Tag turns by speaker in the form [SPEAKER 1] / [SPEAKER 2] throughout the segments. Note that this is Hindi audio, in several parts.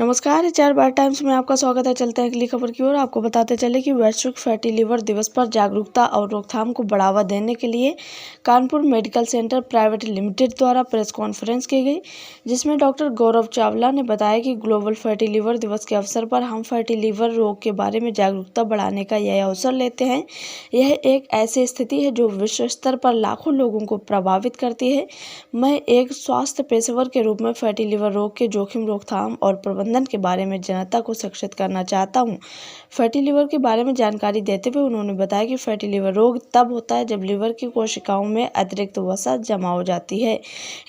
[SPEAKER 1] नमस्कार, 4 बार टाइम्स में आपका स्वागत है। चलते हैं अगली खबर की ओर। आपको बताते चले कि वैश्विक फैटी लिवर दिवस पर जागरूकता और रोकथाम को बढ़ावा देने के लिए Kanpur medical centre private limited द्वारा प्रेस कॉन्फ्रेंस की गई, जिसमें डॉक्टर गौरव चावला ने बताया कि ग्लोबल फैटी लिवर दिवस के अवसर पर हम फैटी लिवर रोग के बारे में जागरूकता बढ़ाने का यह अवसर लेते हैं। यह एक ऐसी स्थिति है जो विश्व स्तर पर लाखों लोगों को प्रभावित करती है। मैं एक स्वास्थ्य पेशेवर के रूप में फैटी लिवर रोग के जोखिम, रोकथाम और प्रबंधन के बारे में जनता को शिक्षित करना चाहता हूं। फैटी लिवर के बारे में जानकारी देते हुए उन्होंने बताया कि फैटी लिवर रोग तब होता है जब लिवर की कोशिकाओं में अतिरिक्त वसा जमा हो जाती है।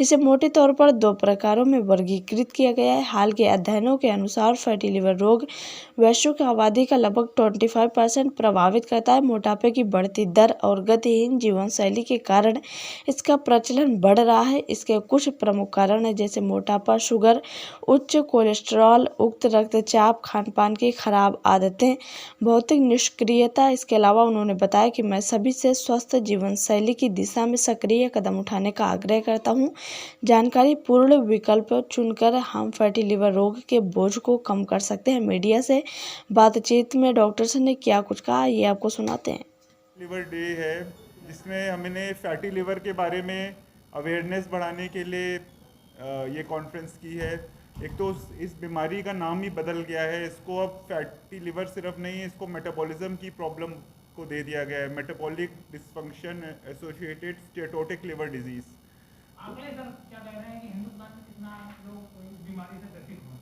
[SPEAKER 1] इसे मोटे तौर पर 2 प्रकारों में वर्गीकृत किया गया है। हाल के अध्ययनों के अनुसार फैटी लिवर रोग वैश्विक आबादी का लगभग 25% प्रभावित करता है। मोटापे की बढ़ती दर और गतिहीन जीवन शैली के कारण इसका प्रचलन बढ़ रहा है। इसके कुछ प्रमुख कारण हैं, जैसे मोटापा, शुगर, उच्च कोलेस्ट्रॉल, उच्च रक्तचाप, खान-पान की खराब आदतें, भौतिक निष्क्रियता। इसके अलावा उन्होंने बताया कि मैं सभी से स्वस्थ जीवन शैली की दिशा में सक्रिय कदम उठाने का आग्रह करता हूं। जानकारी पूर्ण विकल्प चुनकर हम फैटी लिवर रोग के बोझ को कम कर सकते हैं। मीडिया से बातचीत में डॉक्टर्स ने क्या कुछ कहा, ये आपको सुनाते हैं।
[SPEAKER 2] लिवर डे है, जिसमें हमने फैटी लिवर के बारे में अवेयरनेस बढ़ाने के लिए ये कॉन्फ्रेंस की है। एक तो इस बीमारी का नाम ही बदल गया है। इसको अब फैटी लिवर सिर्फ नहीं, इसको मेटाबॉलिज्म की प्रॉब्लम को दे दिया गया है, metabolic dysfunction associated steatotic liver disease.
[SPEAKER 3] आंकड़े सर क्या कह रहे हैं कि हिंदुस्तान में कितना लोग इस बीमारी से ग्रसित हुए?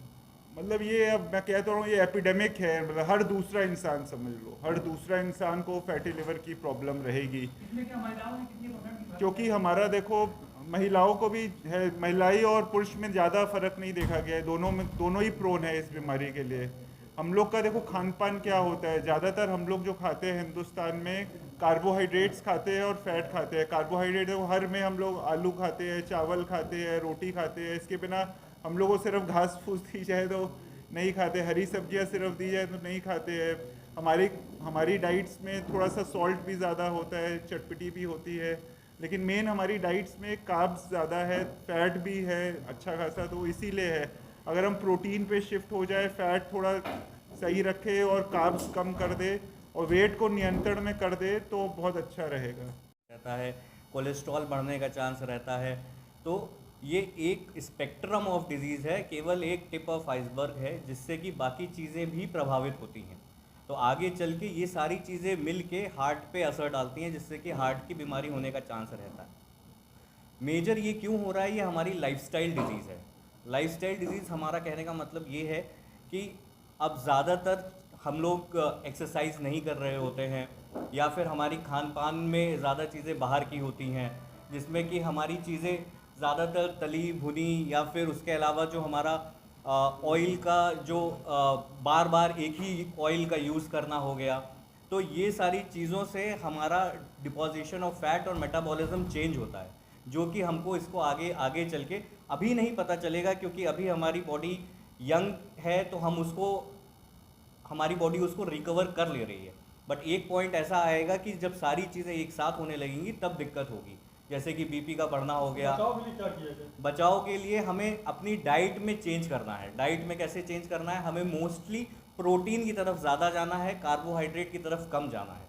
[SPEAKER 2] मतलब ये, अब मैं कहता हूँ, ये एपिडेमिक है। मतलब हर दूसरा इंसान, समझ लो, हर दूसरा इंसान को फैटी लिवर की प्रॉब्लम रहेगी।
[SPEAKER 3] इसमें क्या महिलाओं में कितनी परसेंट?
[SPEAKER 2] क्योंकि हमारा देखो, महिलाओं को भी है, महिलाई और पुरुष में ज़्यादा फर्क नहीं देखा गया है। दोनों ही प्रोन है इस बीमारी के लिए। हम लोग का देखो खान पान क्या होता है। ज़्यादातर हम लोग जो खाते हैं हिंदुस्तान में, कार्बोहाइड्रेट्स खाते हैं और फैट खाते हैं। कार्बोहाइड्रेट हर में हम लोग आलू खाते हैं, चावल खाते हैं, रोटी खाते हैं। इसके बिना हम लोग को सिर्फ घास फूस दी जाए तो नहीं खाते, हरी सब्जियां सिर्फ दी जाए तो नहीं खाते हैं। हमारी डाइट्स में थोड़ा सा सॉल्ट भी ज़्यादा होता है, चटपटी भी होती है, लेकिन मेन हमारी डाइट्स में कार्ब्स ज़्यादा है, फैट भी है अच्छा खासा। तो इसीलिए है, अगर हम प्रोटीन पे शिफ्ट हो जाए, फैट थोड़ा सही रखे और कार्ब्स कम कर दे और वेट को नियंत्रण में कर दे तो बहुत अच्छा रहेगा।
[SPEAKER 4] रहता है, कोलेस्ट्रॉल बढ़ने का चांस रहता है। तो ये एक स्पेक्ट्रम ऑफ डिजीज़ है, केवल एक टिप ऑफ आइसबर्ग है, जिससे कि बाकी चीज़ें भी प्रभावित होती हैं। तो आगे चल के ये सारी चीज़ें मिल के हार्ट पे असर डालती हैं, जिससे कि हार्ट की बीमारी होने का चांस रहता है। मेजर ये क्यों हो रहा है, ये हमारी लाइफस्टाइल डिजीज़ है। लाइफस्टाइल डिजीज़ हमारा कहने का मतलब ये है कि अब ज़्यादातर हम लोग एक्सरसाइज नहीं कर रहे होते हैं, या फिर हमारी खान पान में ज़्यादा चीज़ें बाहर की होती हैं, जिसमें कि हमारी चीज़ें ज़्यादातर तली भुनी, या फिर उसके अलावा जो हमारा ऑयल का जो बार बार एक ही ऑयल का यूज़ करना हो गया। तो ये सारी चीज़ों से हमारा डिपोजिशन ऑफ फैट और मेटाबॉलिज्म चेंज होता है, जो कि हमको इसको आगे आगे चल के अभी नहीं पता चलेगा, क्योंकि अभी हमारी बॉडी यंग है, तो हमारी बॉडी उसको रिकवर कर ले रही है। बट एक पॉइंट ऐसा आएगा कि जब सारी चीज़ें एक साथ होने लगेंगी तब दिक्कत होगी, जैसे कि बीपी का बढ़ना हो गया। बचाव के लिए हमें अपनी डाइट में चेंज करना है। डाइट में कैसे चेंज करना है, हमें मोस्टली प्रोटीन की तरफ ज़्यादा जाना है, कार्बोहाइड्रेट की तरफ कम जाना है।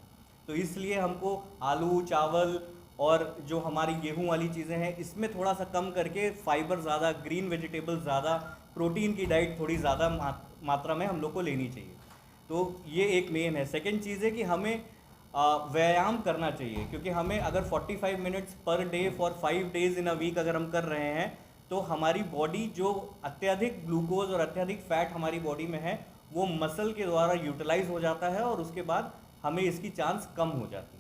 [SPEAKER 4] तो इसलिए हमको आलू, चावल और जो हमारी गेहूं वाली चीज़ें हैं, इसमें थोड़ा सा कम करके फाइबर ज़्यादा, ग्रीन वेजिटेबल ज़्यादा, प्रोटीन की डाइट थोड़ी ज़्यादा मात्रा में हम लोग को लेनी चाहिए। तो ये एक मेन है। सेकेंड चीज़ है कि हमें व्यायाम करना चाहिए, क्योंकि हमें अगर 45 minutes per day for 5 days in a week अगर हम कर रहे हैं, तो हमारी बॉडी जो अत्यधिक ग्लूकोज और अत्यधिक फैट हमारी बॉडी में है, वो मसल के द्वारा यूटिलाइज हो जाता है और उसके बाद हमें इसकी चांस कम हो जाती है।